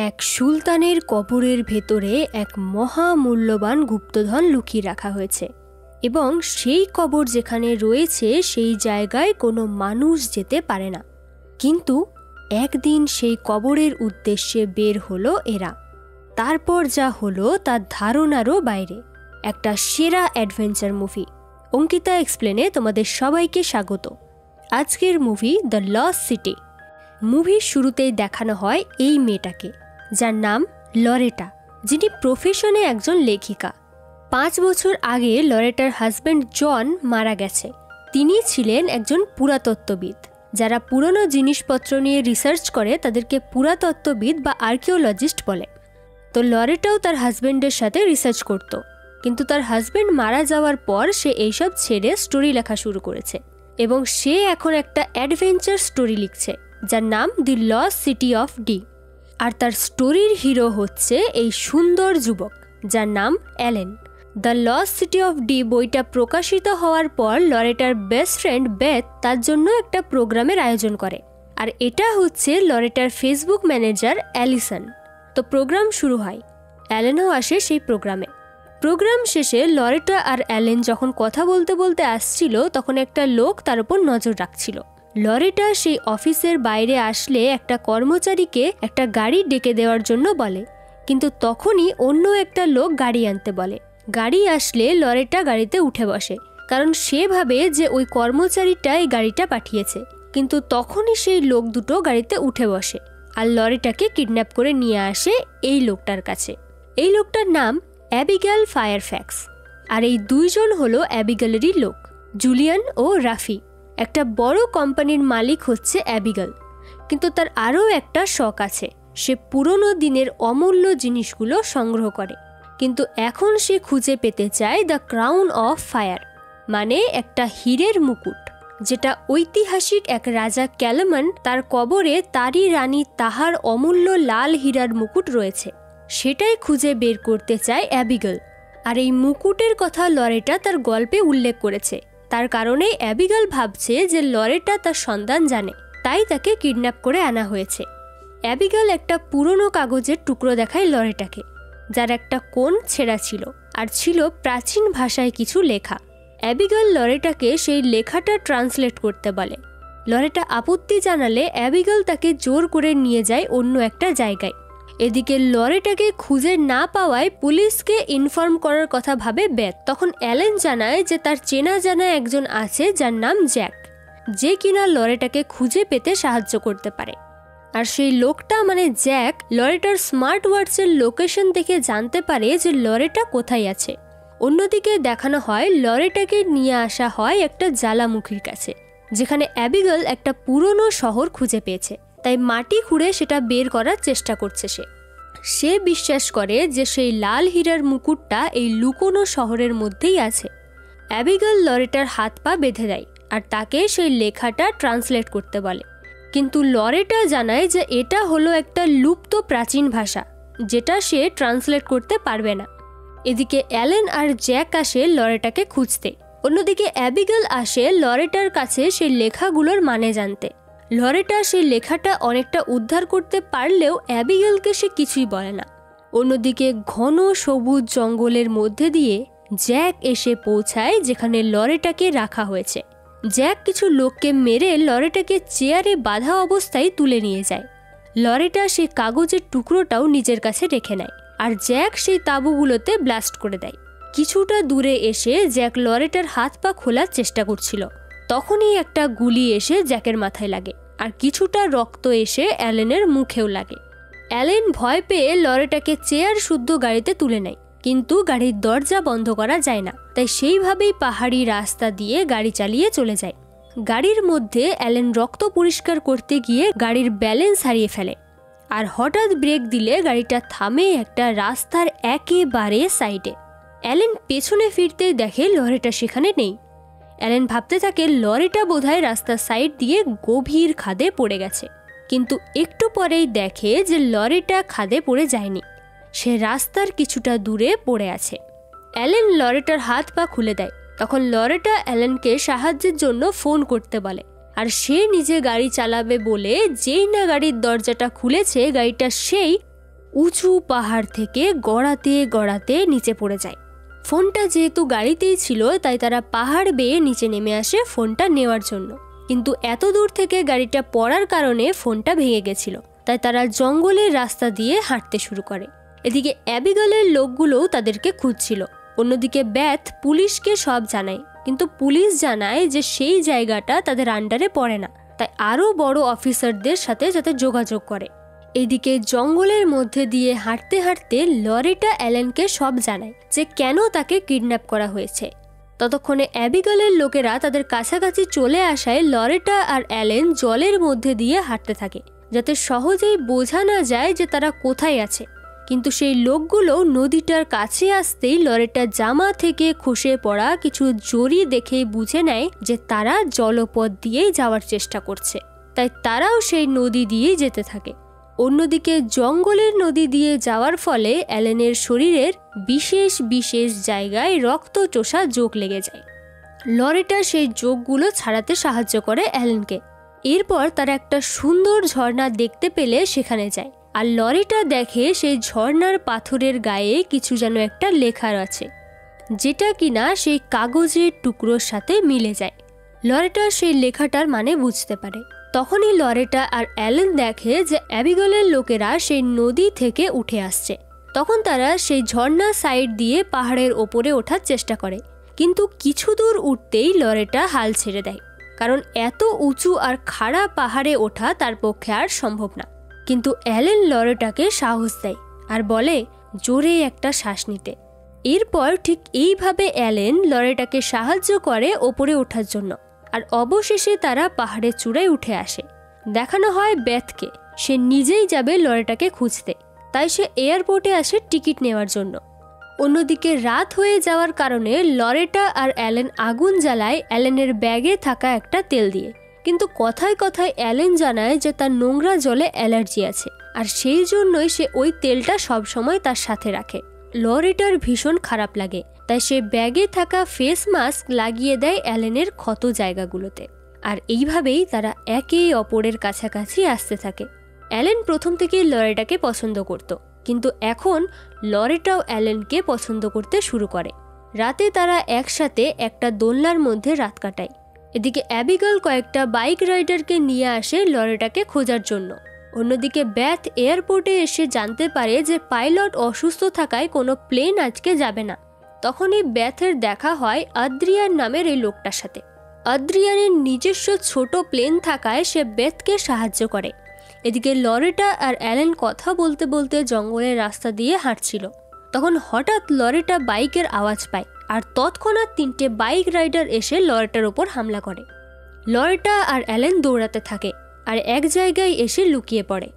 এক সুলতানের কবরের ভেতরে এক মহামূল্যবান গুপ্তধন লুকিয়ে রাখা হয়েছে এবং সেই কবর যেখানে রয়েছে সেই জায়গায় কোনো মানুষ যেতে পারে না। কিন্তু একদিন সেই কবরের উদ্দেশ্যে বের হলো এরা। তারপর যা হলো তার ধারণারও বাইরে। একটা সেরা অ্যাডভেঞ্চার মুভি অঙ্কিতা এক্সপ্লেনে তোমাদের সবাইকে স্বাগত। আজকের মুভি দ্য লস্ট সিটি। মুভির শুরুতেই দেখানো হয় এই মেয়েটাকে, যার নাম লরেটা, যিনি প্রফেশনে একজন লেখিকা। 5 বছর আগে লরেটার হাজব্যান্ড জন মারা গেছে। তিনি ছিলেন একজন পুরাতত্ত্ববিদ। যারা পুরনো জিনিসপত্র নিয়ে রিসার্চ করে তাদেরকে পুরাতত্ত্ববিদ বা আর্কিওলজিস্ট বলে। তো লরেটাও তার হাজব্যান্ডের সাথে রিসার্চ করত, কিন্তু তার হাজব্যান্ড মারা যাওয়ার পর সে এইসব ছেড়ে স্টোরি লেখা শুরু করেছে এবং সে এখন একটা অ্যাডভেঞ্চার স্টোরি লিখছে যার নাম the lost city of D. আর তার স্টোরির হিরো হচ্ছে এই সুন্দর যুবক যার নাম Allen. The lost city of D বইটা প্রকাশিত হওয়ার পর লরেটার বেস্ট ফ্রেন্ড বেথ তার জন্য একটা প্রোগ্রামের আয়োজন করে, আর এটা হচ্ছে লরেটার ফেসবুক ম্যানেজার অ্যালিসন। তো প্রোগ্রাম শুরু হয়, অ্যালেনও আসে সেই প্রোগ্রামে। প্রোগ্রাম শেষে লরেটা আর অ্যালেন যখন কথা বলতে বলতে আসছিল তখন একটা লোক তার উপর নজর রাখছিল। লরেটা সেই অফিসের বাইরে আসলে একটা কর্মচারীকে একটা গাড়ি ডেকে দেওয়ার জন্য বলে, কিন্তু তখনই অন্য একটা লোক গাড়ি আনতে বলে। গাড়ি আসলে লরেটা গাড়িতে উঠে বসে, কারণ সে ভাবে যে ওই কর্মচারীটা এই গাড়িটা পাঠিয়েছে। কিন্তু তখনই সেই লোক দুটো গাড়িতে উঠে বসে আর লরেটাকে কিডন্যাপ করে নিয়ে আসে এই লোকটার কাছে। এই লোকটার নাম অ্যাবিগেল ফায়ারফ্যাক্স। আর এই দুইজন হলো অ্যাবিগেলেরই লোক, জুলিয়ান ও রাফি। একটা বড় কোম্পানির মালিক হচ্ছে অ্যাবিগেল, কিন্তু তার আরও একটা শখ আছে। সে পুরনো দিনের অমূল্য জিনিসগুলো সংগ্রহ করে, কিন্তু এখন সে খুঁজে পেতে চায় দ্য ক্রাউন অফ ফায়ার, মানে একটা হীরের মুকুট, যেটা ঐতিহাসিক এক রাজা ক্যালেমান তার কবরে তারই রানী তাহার অমূল্য লাল হীরার মুকুট রয়েছে। সেটাই খুঁজে বের করতে চায় অ্যাবিগেল। আর এই মুকুটের কথা লরেটা তার গল্পে উল্লেখ করেছে। তার কারণে অ্যাবিগেল ভাবছে যে লরেটা তার সন্ধান জানে, তাই তাকে কিডন্যাপ করে আনা হয়েছে। অ্যাবিগেল একটা পুরনো কাগজের টুকরো দেখায় লরেটাকে, যার একটা কোণ ছেঁড়া ছিল আর ছিল প্রাচীন ভাষায় কিছু লেখা। অ্যাবিগেল লরেটাকে সেই লেখাটা ট্রান্সলেট করতে বলে। লরেটা আপত্তি জানালে অ্যাবিগেল তাকে জোর করে নিয়ে যায় অন্য একটা জায়গায়। এদিকে লরেটাকে খুঁজে না পাওয়ায় পুলিশকে ইনফর্ম করার কথা ভাবে বেথ। তখন অ্যালেন জানায় যে তার চেনা জানা একজন আছে যার নাম জ্যাক, যে কিনা লরেটাকে খুঁজে পেতে সাহায্য করতে পারে। আর সেই লোকটা মানে জ্যাক লরেটার স্মার্ট ওয়াচের লোকেশন দেখে জানতে পারে যে লরেটা কোথায় আছে। অন্যদিকে দেখানো হয় লরেটাকে নিয়ে আসা হয় একটা জ্বালামুখীর কাছে, যেখানে অ্যাবিগেল একটা পুরনো শহর খুঁজে পেয়েছে, তাই মাটি খুঁড়ে সেটা বের করার চেষ্টা করছে। সে বিশ্বাস করে যে সেই লাল হীরার মুকুটটা এই লুকোনো শহরের মধ্যেই আছে। অ্যাবিগেল লরেটার হাত পা বেঁধে দেয় আর তাকে সেই লেখাটা ট্রান্সলেট করতে বলে, কিন্তু লরেটা জানায় যে এটা হলো একটা লুপ্ত প্রাচীন ভাষা, যেটা সে ট্রান্সলেট করতে পারবে না। এদিকে অ্যালেন আর জ্যাক আসে লরেটাকে খুঁজতে। অন্যদিকে অ্যাবিগেল আসে লরেটার কাছে সেই লেখাগুলোর মানে জানতে। লরেটা সেই লেখাটা অনেকটা উদ্ধার করতে পারলেও অ্যাবিগেলকে সে কিছুই বলে না। অন্যদিকে ঘন সবুজ জঙ্গলের মধ্যে দিয়ে জ্যাক এসে পৌঁছায় যেখানে লরেটাকে রাখা হয়েছে। জ্যাক কিছু লোককে মেরে লরেটাকে চেয়ারে বাঁধা অবস্থায় তুলে নিয়ে যায়। লরেটা সেই কাগজের টুকরোটাও নিজের কাছে রেখে নেয়, আর জ্যাক সেই তাঁবুগুলোতে ব্লাস্ট করে দেয়। কিছুটা দূরে এসে জ্যাক লরেটার হাত পা খোলার চেষ্টা করছিল, তখনই একটা গুলি এসে জ্যাকের মাথায় লাগে, আর কিছুটা রক্ত এসে অ্যালেনের মুখেও লাগে। অ্যালেন ভয় পেয়ে লরেটাকে চেয়ার শুদ্ধ গাড়িতে তুলে নেয়, কিন্তু গাড়ির দরজা বন্ধ করা যায় না, তাই সেইভাবেই পাহাড়ি রাস্তা দিয়ে গাড়ি চালিয়ে চলে যায়। গাড়ির মধ্যে অ্যালেন রক্ত পরিষ্কার করতে গিয়ে গাড়ির ব্যালেন্স হারিয়ে ফেলে, আর হঠাৎ ব্রেক দিলে গাড়িটা থামে একটা রাস্তার একেবারে সাইডে। অ্যালেন পেছনে ফিরতেই দেখে লরেটা সেখানে নেই। অ্যালেন ভাবতে থাকে লরেটা বোধহয় রাস্তার সাইড দিয়ে গভীর খাদে পড়ে গেছে, কিন্তু একটু পরেই দেখে যে লরেটা খাদে পড়ে যায়নি, সে রাস্তার কিছুটা দূরে পড়ে আছে। অ্যালেন লরেটার হাত পা খুলে দেয়। তখন লরেটা অ্যালেনকে সাহায্যের জন্য ফোন করতে বলে, আর সে নিজে গাড়ি চালাবে বলে যেই না গাড়ির দরজাটা খুলেছে গাড়িটা সেই উঁচু পাহাড় থেকে গড়াতে গড়াতে নিচে পড়ে যায়। ফোনটা যেহেতু গাড়িতেই ছিল তাই তারা পাহাড় বেয়ে নিচে নেমে আসে ফোনটা নেওয়ার জন্য, কিন্তু এত দূর থেকে গাড়িটা পড়ার কারণে ফোনটা ভেঙে গেছিল, তাই তারা জঙ্গলের রাস্তা দিয়ে হাঁটতে শুরু করে। এদিকে অ্যাবিগালের লোকগুলোও তাদেরকে খুঁজছিল। অন্যদিকে বেথ পুলিশকে সব জানায়, কিন্তু পুলিশ জানায় যে সেই জায়গাটা তাদের আন্ডারে পড়ে না, তাই আরও বড় অফিসারদের সাথে যাতে যোগাযোগ করে। এদিকে জঙ্গলের মধ্যে দিয়ে হাঁটতে হাঁটতে লরেটা অ্যালেনকে সব জানায় যে কেন তাকে কিডন্যাপ করা হয়েছে। ততক্ষণে অ্যাবিগালের লোকেরা তাদের কাছাকাছি চলে আসায় লরেটা আর অ্যালেন জলের মধ্যে দিয়ে হাঁটতে থাকে, যাতে সহজেই বোঝা না যায় যে তারা কোথায় আছে। কিন্তু সেই লোকগুলো নদীটার কাছে আসতেই লরেটা জামা থেকে খসে পড়া কিছু জরি দেখেই বুঝে নেয় যে তারা জলপথ দিয়েই যাওয়ার চেষ্টা করছে, তাই তারাও সেই নদী দিয়েই যেতে থাকে। অন্যদিকে জঙ্গলের নদী দিয়ে যাওয়ার ফলে অ্যালেনের শরীরের বিশেষ বিশেষ জায়গায় রক্তচোষা যোগ লেগে যায়। লরেটা সেই যোগগুলো ছাড়াতে সাহায্য করে অ্যালেনকে। এরপর তারা একটা সুন্দর ঝর্ণা দেখতে পেলে সেখানে যায়, আর লরেটা দেখে সেই ঝর্ণার পাথরের গায়ে কিছু যেন একটা লেখা আছে, যেটা কিনা সেই কাগজের টুকরোর সাথে মিলে যায়। লরেটা সেই লেখাটার মানে বুঝতে পারে। তখনই লরেটা আর অ্যালেন দেখে যে অ্যাবিগালের লোকেরা সেই নদী থেকে উঠে আসছে। তখন তারা সেই ঝর্ণা সাইড দিয়ে পাহাড়ের ওপরে ওঠার চেষ্টা করে, কিন্তু কিছু দূর উঠতেই লরেটা হাল ছেড়ে দেয়, কারণ এত উঁচু আর খাড়া পাহাড়ে ওঠা তার পক্ষে আর সম্ভব না। কিন্তু অ্যালেন লরেটাকে সাহস দেয় আর বলে জোরে একটা শ্বাস নিতে। এরপর ঠিক এইভাবে অ্যালেন লরেটাকে সাহায্য করে ওপরে ওঠার জন্য, আর অবশেষে তারা পাহাড়ের চূড়ায় উঠে আসে। দেখানো হয় বেথকে, সে নিজেই যাবে লরেটাকে খুঁজতে, তাই সে এয়ারপোর্টে আসে টিকিট নেওয়ার জন্য। অন্যদিকে রাত হয়ে যাওয়ার কারণে লরেটা আর অ্যালেন আগুন জ্বালায় অ্যালেনের ব্যাগে থাকা একটা তেল দিয়ে, কিন্তু কথায় কথায় অ্যালেন জানায় যে তার নোংরা জলে অ্যালার্জি আছে, আর সেই জন্যই সে ওই তেলটা সবসময় তার সাথে রাখে। লরেটার ভীষণ খারাপ লাগে, তাই সে ব্যাগে থাকা ফেস মাস্ক লাগিয়ে দেয় অ্যালেনের ক্ষত জায়গাগুলোতে, আর এইভাবেই তারা একে অপরের কাছাকাছি আসতে থাকে। অ্যালেন প্রথম থেকেই লরেটাকে পছন্দ করত, কিন্তু এখন লরেটাও অ্যালেনকে পছন্দ করতে শুরু করে। রাতে তারা একসাথে একটা দোলনার মধ্যে রাত কাটায়। এদিকে অ্যাবিগাল কয়েকটা বাইক রাইডারকে নিয়ে আসে লরেটাকে খোঁজার জন্য। অন্যদিকে বেথ এয়ারপোর্টে এসে জানতে পারে যে পাইলট অসুস্থ থাকায় কোনো প্লেন আজকে যাবে না। তখনই বেথের দেখা হয় আদ্রিয়ান নামের এই লোকটার সাথে। আদ্রিয়ানের নিজস্ব ছোট প্লেন থাকায় সে বেথকে সাহায্য করে। এদিকে লরেটা আর অ্যালেন কথা বলতে বলতে জঙ্গলের রাস্তা দিয়ে হাঁটছিল। তখন হঠাৎ লরেটা বাইকের আওয়াজ পায়, আর তৎক্ষণাৎ 3টে বাইক রাইডার এসে লরেটার ওপর হামলা করে। লরেটা আর অ্যালেন দৌড়াতে থাকে আর এক জায়গায় এসে লুকিয়ে পড়ে।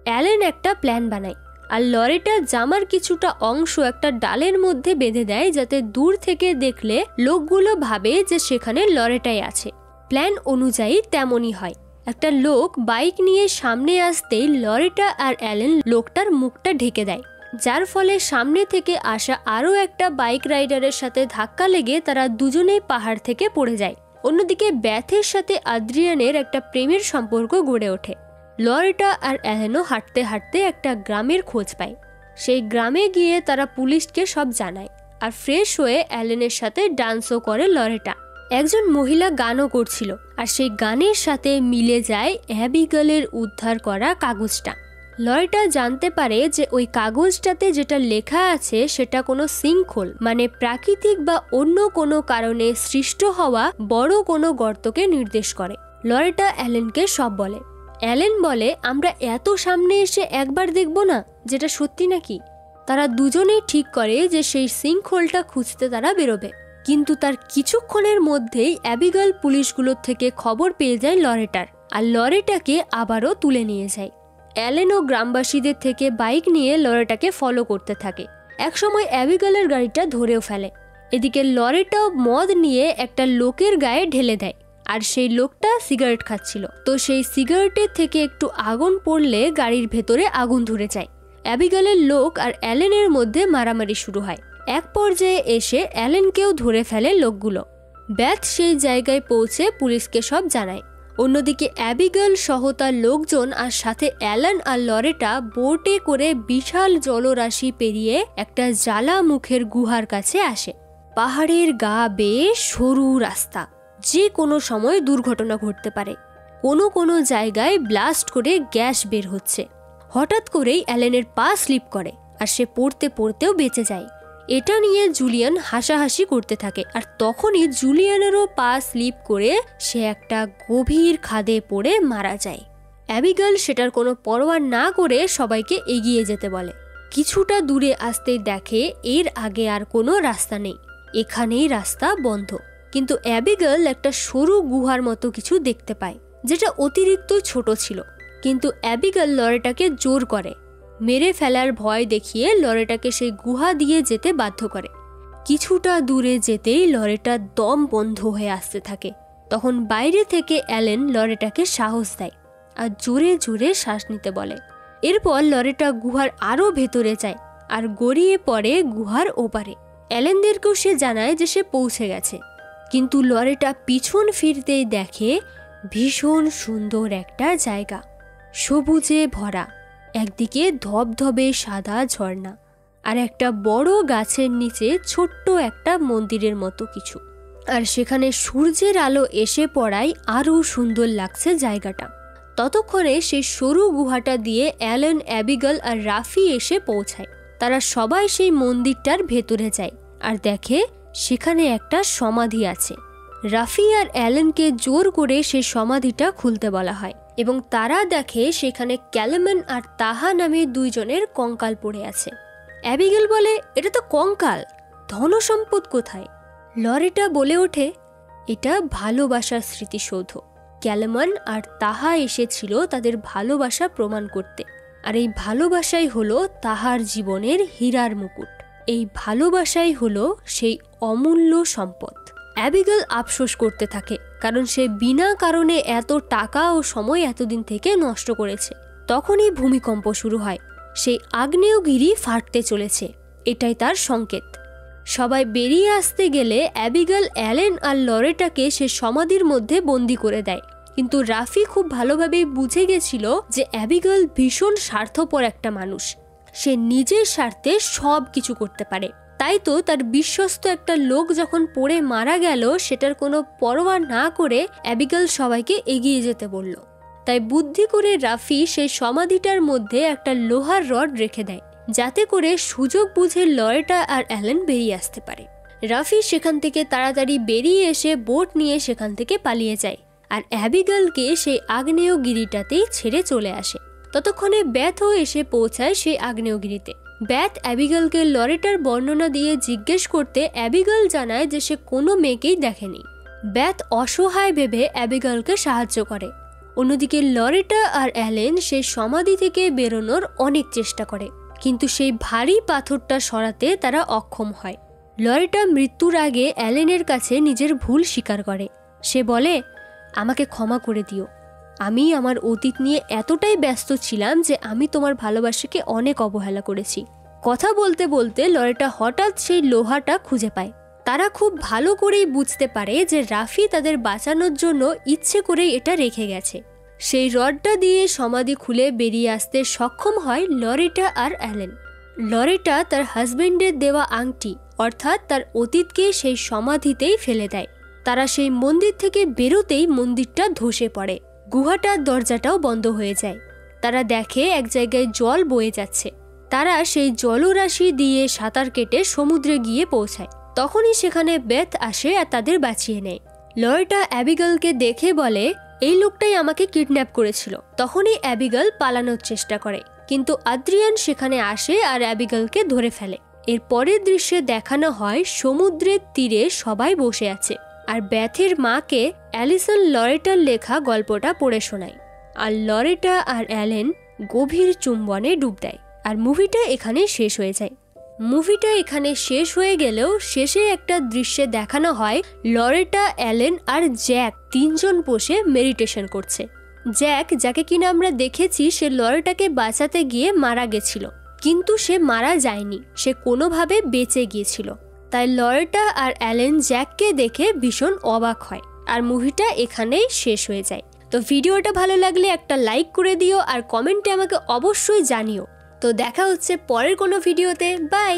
অ্যালেন একটা প্ল্যান বানায়, আর লরেটা জামার কিছুটা অংশ একটা ডালের মধ্যে বেঁধে দেয়, যাতে দূর থেকে দেখলে লোকগুলো ভাবে যে সেখানে লরেটাই আছে। প্ল্যান অনুযায়ী তেমনই হয়। একটা লোক বাইক নিয়ে সামনে আসতেই লরেটা আর অ্যালেন লোকটার মুখটা ঢেকে দেয়, যার ফলে সামনে থেকে আসা আরও একটা বাইক রাইডারের সাথে ধাক্কা লেগে তারা দুজনেই পাহাড় থেকে পড়ে যায়। অন্যদিকে বেথের সাথে আদ্রিয়ানের একটা প্রেমের সম্পর্ক গড়ে ওঠে। লরেটা আর অ্যালেনও হাঁটতে হাঁটতে একটা গ্রামের খোঁজ পায়। সেই গ্রামে গিয়ে তারা পুলিশকে সব জানায়, আর ফ্রেশ হয়ে অ্যালেনের সাথে ডান্সও করে লরেটা। একজন মহিলা গানও করছিল, আর সেই গানের সাথে মিলে যায় অ্যাবিগালের উদ্ধার করা কাগজটা। লরেটা জানতে পারে যে ওই কাগজটাতে যেটা লেখা আছে সেটা কোনো সিঙ্কহোল মানে প্রাকৃতিক বা অন্য কোনো কারণে সৃষ্ট হওয়া বড় কোনো গর্তকে নির্দেশ করে। লরেটা অ্যালেনকে সব বলে। অ্যালেন বলে, আমরা এত সামনে এসে একবার দেখব না যেটা সত্যি নাকি। তারা দুজনেই ঠিক করে যে সেই সিঙ্কহোলটা খুঁজতে তারা বেরোবে, কিন্তু তার কিছুক্ষণের মধ্যেই অ্যাবিগাল পুলিশগুলোর থেকে খবর পেয়ে যায় লরেটার, আর লরেটাকে আবারও তুলে নিয়ে যায়। অ্যালেন ও গ্রামবাসীদের থেকে বাইক নিয়ে লরেটাকে ফলো করতে থাকে। একসময় অ্যাবিগালের গাড়িটা ধরেও ফেলে। এদিকে লরেটাও মদ নিয়ে একটা লোকের গায়ে ঢেলে দেয়, আর সেই লোকটা সিগারেট খাচ্ছিল। তো সেই সিগারেটের থেকে একটু আগুন পড়লে গাড়ির ভেতরে আগুন ধরে যায়। অ্যাবিগালের লোক আর অ্যালেনের মধ্যে মারামারি শুরু হয়। এক পর্যায়ে এসে অ্যালেনকেও ধরে ফেলে লোকগুলো। বেথ সেই জায়গায় পৌঁছে পুলিশকে সব জানায়। অন্যদিকে অ্যাবিগেল সহ তার লোকজন আর সাথে অ্যালান আর লরেটা বোটে করে বিশাল জলরাশি পেরিয়ে একটা জ্বালামুখের গুহার কাছে আসে। পাহাড়ের গা বেয়ে সরু রাস্তা, যে কোনো সময় দুর্ঘটনা ঘটতে পারে। কোনো কোনো জায়গায় ব্লাস্ট করে গ্যাস বের হচ্ছে। হঠাৎ করেই অ্যালেনের পা স্লিপ করে আর সে পড়তে পড়তেও বেঁচে যায়। এটা নিয়ে জুলিয়ান হাসাহাসি করতে থাকে, আর তখনই জুলিয়ানেরও পা স্লিপ করে সে একটা গভীর খাদে পড়ে মারা যায়। অ্যাবিগেল সেটার কোনো পরোয়া না করে সবাইকে এগিয়ে যেতে বলে। কিছুটা দূরে আসতেই দেখে এর আগে আর কোনো রাস্তা নেই, এখানেই রাস্তা বন্ধ। কিন্তু অ্যাবিগেল একটা সরু গুহার মতো কিছু দেখতে পায়, যেটা অতিরিক্ত ছোট ছিল। কিন্তু অ্যাবিগেল লরেটাকে জোর করে, মেরে ফেলার ভয় দেখিয়ে লরেটাকে সেই গুহা দিয়ে যেতে বাধ্য করে। কিছুটা দূরে যেতেই লরেটার দম বন্ধ হয়ে আসতে থাকে। তখন বাইরে থেকে অ্যালেন লরেটাকে সাহস দেয় আর জোরে জোরে শ্বাস নিতে বলে। এরপর লরেটা গুহার আরও ভেতরে যায় আর গড়িয়ে পড়ে গুহার ওপারে। অ্যালেনদেরকেও সে জানায় যে সে পৌঁছে গেছে। কিন্তু লরেটা পিছন ফিরতেই দেখে ভীষণ সুন্দর একটা জায়গা, সবুজে ভরা। একদিকে ধবধবে সাদা ঝর্ণা আর একটা বড় গাছের নিচে ছোট্ট একটা মন্দিরের মতো কিছু। আর সেখানে সূর্যের আলো এসে পড়ায় আরও সুন্দর লাগছে জায়গাটা। ততক্ষণে সেই সরু গুহাটা দিয়ে অ্যালেন, অ্যাবিগেল আর রাফি এসে পৌঁছায়। তারা সবাই সেই মন্দিরটার ভেতরে যায় আর দেখে সেখানে একটা সমাধি আছে। রাফি আর অ্যালেনকে জোর করে সেই সমাধিটা খুলতে বলা হয় এবং তারা দেখে সেখানে ক্যালেমেন আর তাহা নামে দুইজনের কঙ্কাল পড়ে আছে। অ্যাবিগেল বলে, এটা তো কঙ্কাল, ধনসম্পদ কোথায়? লরেটা বলে ওঠে, এটা ভালোবাসার স্মৃতিসৌধ। ক্যালেমন আর তাহা এসেছিল তাদের ভালোবাসা প্রমাণ করতে, আর এই ভালোবাসাই হলো তাহার জীবনের হীরার মুকুট। এই ভালোবাসাই হলো সেই অমূল্য সম্পদ। অ্যাবিগেল আফসোস করতে থাকে, কারণ সে বিনা কারণে এত টাকা ও সময় এতদিন থেকে নষ্ট করেছে। তখনই ভূমিকম্প শুরু হয়। সেই আগ্নেয়গিরি ফাটতে চলেছে, এটাই তার সংকেত। সবাই বেরিয়ে আসতে গেলে অ্যাবিগেল অ্যালেন আর লরেটাকে সে সমাধির মধ্যে বন্দি করে দেয়। কিন্তু রাফি খুব ভালোভাবেই বুঝে গেছিল যে অ্যাবিগেল ভীষণ স্বার্থপর একটা মানুষ, সে নিজের স্বার্থে সব কিছু করতে পারে। তাই তো তার বিশ্বস্ত একটা লোক যখন পড়ে মারা গেল, সেটার কোনো পরোয়া না করে অ্যাবিগেল সবাইকে এগিয়ে যেতে বলল। তাই বুদ্ধি করে রাফি সেই সমাধিটার মধ্যে একটা লোহার রড রেখে দেয়, যাতে করে সুযোগ বুঝে লরেটা আর অ্যালেন বেরিয়ে আসতে পারে। রাফি সেখান থেকে তাড়াতাড়ি বেরিয়ে এসে বোট নিয়ে সেখান থেকে পালিয়ে যায় আর অ্যাবিগেলকে সেই আগ্নেয়গিরিটাতেই ছেড়ে চলে আসে। ততক্ষণে ব্যাথও এসে পৌঁছায় সেই আগ্নেয়গিরিতে। ব্যাথ অ্যাবিগেলকে লরেটার বর্ণনা দিয়ে জিজ্ঞেস করতে অ্যাবিগেল জানায় যে সে কোনো মেয়েকেই দেখেনি। ব্যাথ অসহায় ভেবে অ্যাবিগেলকে সাহায্য করে। অন্যদিকে লরেটা আর অ্যালেন সেই সমাধি থেকে বেরোনোর অনেক চেষ্টা করে, কিন্তু সেই ভারী পাথরটা সরাতে তারা অক্ষম হয়। লরেটা মৃত্যুর আগে অ্যালেনের কাছে নিজের ভুল স্বীকার করে। সে বলে, আমাকে ক্ষমা করে দিও, আমি আমার অতীত নিয়ে এতটাই ব্যস্ত ছিলাম যে আমি তোমার ভালোবাসাকে অনেক অবহেলা করেছি। কথা বলতে বলতে লরেটা হঠাৎ সেই লোহাটা খুঁজে পায়। তারা খুব ভালো করেই বুঝতে পারে যে রাফি তাদের বাঁচানোর জন্য ইচ্ছে করেই এটা রেখে গেছে। সেই রডটা দিয়ে সমাধি খুলে বেরিয়ে আসতে সক্ষম হয় লরেটা আর অ্যালেন। লরেটা তার হাজবেন্ডের দেওয়া আংটি অর্থাৎ তার অতীতকে সেই সমাধিতেই ফেলে দেয়। তারা সেই মন্দির থেকে বেরোতেই মন্দিরটা ধসে পড়ে, গুহাটার দরজাটাও বন্ধ হয়ে যায়। তারা দেখে এক জায়গায় জল বয়ে যাচ্ছে। তারা সেই জলরাশি দিয়ে সাঁতার কেটে সমুদ্রে গিয়ে পৌঁছায়। তখনই সেখানে বেথ আসে আর তাদের বাঁচিয়ে নেয়। লরেটা অ্যাবিগেলকে দেখে বলে, এই লোকটাই আমাকে কিডন্যাপ করেছিল। তখনই অ্যাবিগেল পালানোর চেষ্টা করে, কিন্তু আদ্রিয়ান সেখানে আসে আর অ্যাবিগেলকে ধরে ফেলে। এর পরের দৃশ্যে দেখানো হয় সমুদ্রের তীরে সবাই বসে আছে আর ব্যাথের মাকে অ্যালিসন লরেটার লেখা গল্পটা পড়ে শোনায়। আর লরেটা আর অ্যালেন গভীর চুম্বনে ডুব দেয় আর মুভিটা এখানে শেষ হয়ে যায়। মুভিটা এখানে শেষ হয়ে গেলেও শেষে একটা দৃশ্যে দেখানো হয় লরেটা, অ্যালেন আর জ্যাক তিনজন বসে মেডিটেশন করছে। জ্যাক, যাকে কিনা আমরা দেখেছি সে লরেটাকে বাঁচাতে গিয়ে মারা গেছিল, কিন্তু সে মারা যায়নি, সে কোনোভাবে বেঁচে গিয়েছিল। তাই লরেটা আর অ্যালেন জ্যাককে দেখে ভীষণ অবাক হয় আর মুভিটা এখানেই শেষ হয়ে যায়। তো ভিডিওটা ভালো লাগলে একটা লাইক করে দিও আর কমেন্টে আমাকে অবশ্যই জানিও। তো দেখা হচ্ছে পরের কোনো ভিডিওতে। বাই।